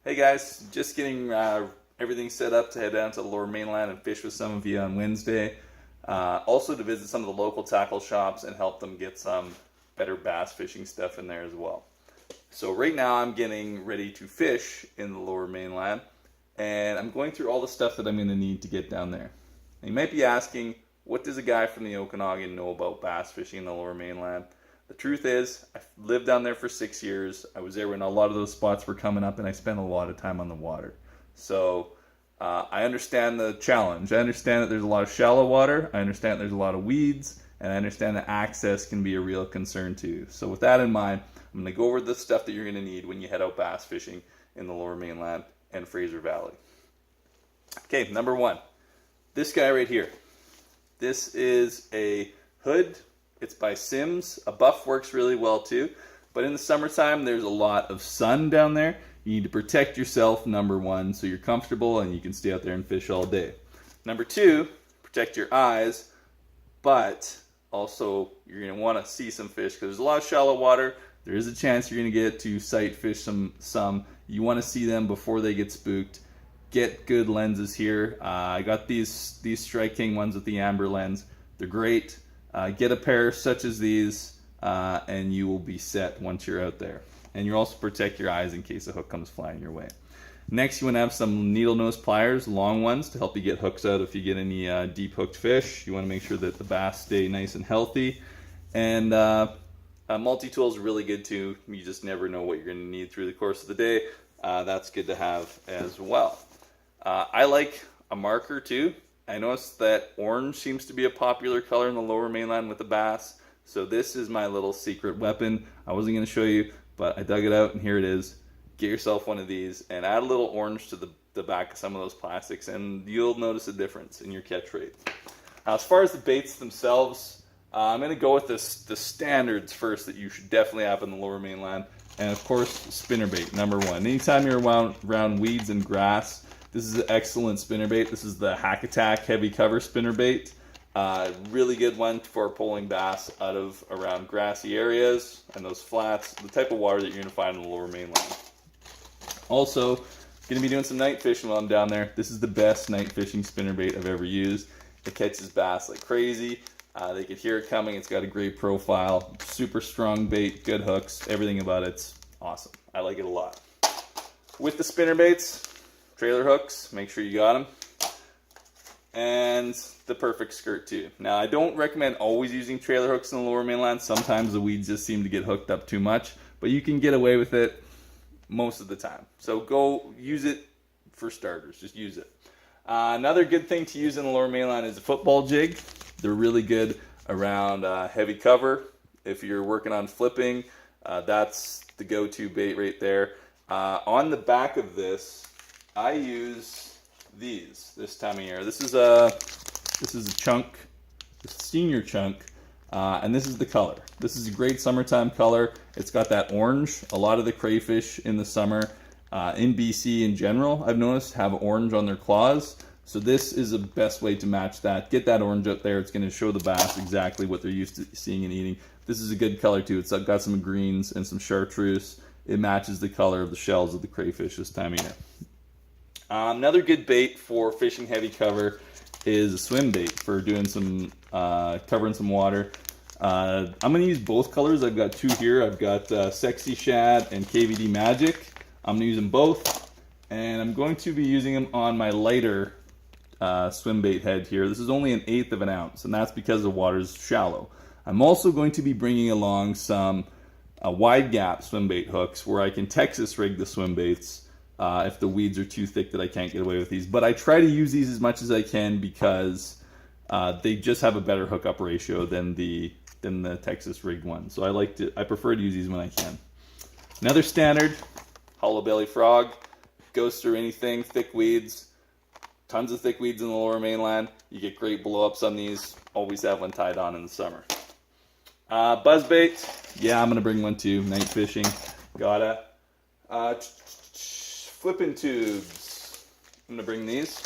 Hey guys, just getting everything set up to head down to the Lower Mainland and fish with some of you on Wednesday. Also to visit some of the local tackle shops and help them get some better bass fishing stuff in there as well. So right now I'm getting ready to fish in the Lower Mainland, and I'm going through all the stuff that I'm going to need to get down there. And you might be asking, what does a guy from the Okanagan know about bass fishing in the Lower Mainland? The truth is, I lived down there for 6 years. I was there when a lot of those spots were coming up, and I spent a lot of time on the water. So I understand the challenge. I understand that there's a lot of shallow water. I understand there's a lot of weeds, and I understand that access can be a real concern too. So with that in mind, I'm going to go over the stuff that you're going to need when you head out bass fishing in the Lower Mainland and Fraser Valley. Okay, number one, this guy right here. This is a hood. It's by Sims. A buff works really well too. But in the summertime, there's a lot of sun down there. You need to protect yourself, number one, so you're comfortable and you can stay out there and fish all day. Number two, protect your eyes, but also you're going to want to see some fish because there's a lot of shallow water. There is a chance you're going to get to sight fish some. You want to see them before they get spooked. Get good lenses here. I got these Strike King ones with the amber lens. They're great. Get a pair such as these, and you will be set once you're out there. And you'll also protect your eyes in case a hook comes flying your way. Next, you want to have some needle nose pliers, long ones, to help you get hooks out if you get any deep hooked fish. You want to make sure that the bass stay nice and healthy. And multi-tool is really good too. You just never know what you're going to need through the course of the day. That's good to have as well. I like a marker too. I noticed that orange seems to be a popular color in the Lower Mainland with the bass. So this is my little secret weapon. I wasn't going to show you, but I dug it out and here it is. Get yourself one of these and add a little orange to the back of some of those plastics and you'll notice a difference in your catch rate. Now, as far as the baits themselves, I'm going to go with the standards first that you should definitely have in the Lower Mainland. And of course, spinnerbait, number one. Anytime you're around weeds and grass, this is an excellent spinnerbait. This is the Hack Attack Heavy Cover Spinnerbait. Really good one for pulling bass out of around grassy areas and those flats, the type of water that you're going to find in the Lower Mainland. Also, going to be doing some night fishing while I'm down there. This is the best night fishing spinnerbait I've ever used. It catches bass like crazy. They can hear it coming. It's got a great profile, super strong bait, good hooks, everything about it's awesome. I like it a lot. With the spinnerbaits, trailer hooks, make sure you got them, and the perfect skirt too. Now, I don't recommend always using trailer hooks in the Lower Mainland. Sometimes the weeds just seem to get hooked up too much, but you can get away with it most of the time. So go use it for starters, just use it. Another good thing to use in the Lower Mainland is a football jig. They're really good around heavy cover. If you're working on flipping, that's the go-to bait right there. On the back of this, I use these this time of year. This is a chunk, a senior chunk, and this is the color. This is a great summertime color. It's got that orange. A lot of the crayfish in the summer, in BC in general, I've noticed have orange on their claws. So this is the best way to match that. Get that orange up there. It's going to show the bass exactly what they're used to seeing and eating. This is a good color too. It's got some greens and some chartreuse. It matches the color of the shells of the crayfish this time of year. Another good bait for fishing heavy cover is a swim bait for doing some covering some water. I'm going to use both colors. I've got two here. I've got Sexy Shad and KVD Magic. I'm going to use them both, and I'm going to be using them on my lighter swim bait head here. This is only 1/8 of an ounce, and that's because the water's shallow. I'm also going to be bringing along some wide gap swim bait hooks where I can Texas rig the swim baits if the weeds are too thick that I can't get away with these. But I try to use these as much as I can because they just have a better hookup ratio than the Texas rigged one. So I prefer to use these when I can. Another standard, hollow belly frog, goes through anything, thick weeds, tons of thick weeds in the Lower Mainland. You get great blow-ups on these. Always have one tied on in the summer. Buzzbait, yeah, I'm gonna bring one too. Night fishing, gotta. Flipping tubes, I'm gonna bring these.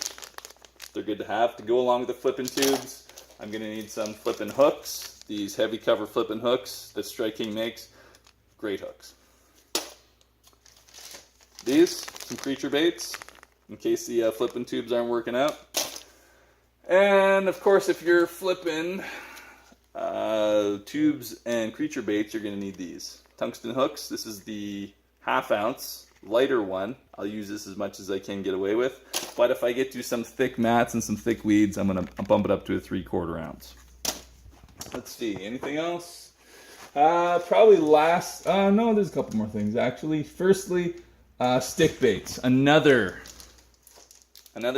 They're good to have to go along with the flipping tubes. I'm gonna need some flipping hooks. These heavy cover flipping hooks that Strike King makes, great hooks. these, some creature baits, in case the flipping tubes aren't working out. And of course, if you're flipping tubes and creature baits, you're going to need these. Tungsten hooks. This is the 1/2 ounce, lighter one. I'll use this as much as I can get away with. But if I get to some thick mats and some thick weeds, I'm going to bump it up to a 3/4 ounce. Let's see, anything else? Probably last, no, there's a couple more things actually. Firstly, stick baits. Another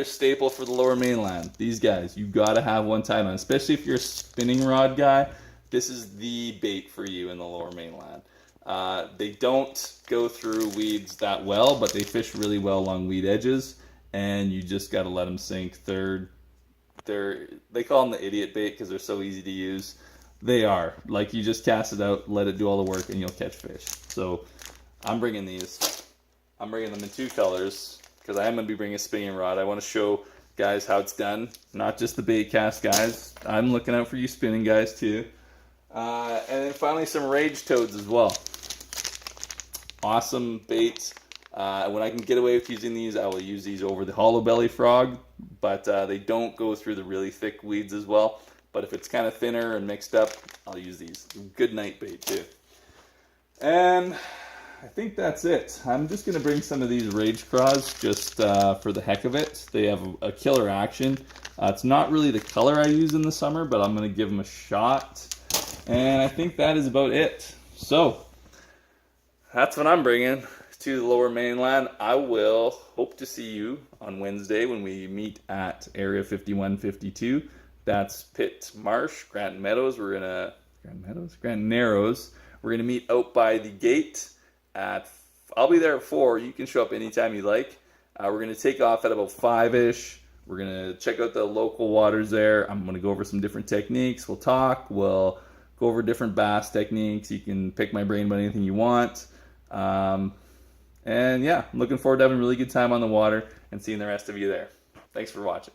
staple for the Lower Mainland. These guys, you gotta have one tied on, especially if you're a spinning rod guy. This is the bait for you in the Lower Mainland. They don't go through weeds that well, but they fish really well along weed edges, and you just gotta let them sink. They call them the idiot bait because they're so easy to use. They are. Like, you just cast it out, let it do all the work, and you'll catch fish. So I'm bringing these. I'm bringing them in 2 colors because I am going to be bringing a spinning rod. I want to show guys how it's done, not just the bait cast guys. I'm looking out for you spinning guys too. And then finally some rage toads as well. Awesome baits. When I can get away with using these, I will use these over the hollow belly frog, but they don't go through the really thick weeds as well. But if it's kind of thinner and mixed up, I'll use these. Good night bait too. And I think that's it. I'm just going to bring some of these rage craws just for the heck of it. They have a killer action. It's not really the color I use in the summer, but I'm going to give them a shot. And I think that is about it. So that's what I'm bringing to the Lower Mainland. I will hope to see you on Wednesday when we meet at Area 5152. That's Pitt Marsh, Grant Meadows. Grant Narrows. We're gonna meet out by the gate I'll be there at 4. You can show up anytime you like. We're gonna take off at about 5-ish. We're gonna check out the local waters there. I'm gonna go over some different techniques. We'll talk. We'll go over different bass techniques. You can pick my brain about anything you want. And yeah, I'm looking forward to having a really good time on the water and seeing the rest of you there. Thanks for watching.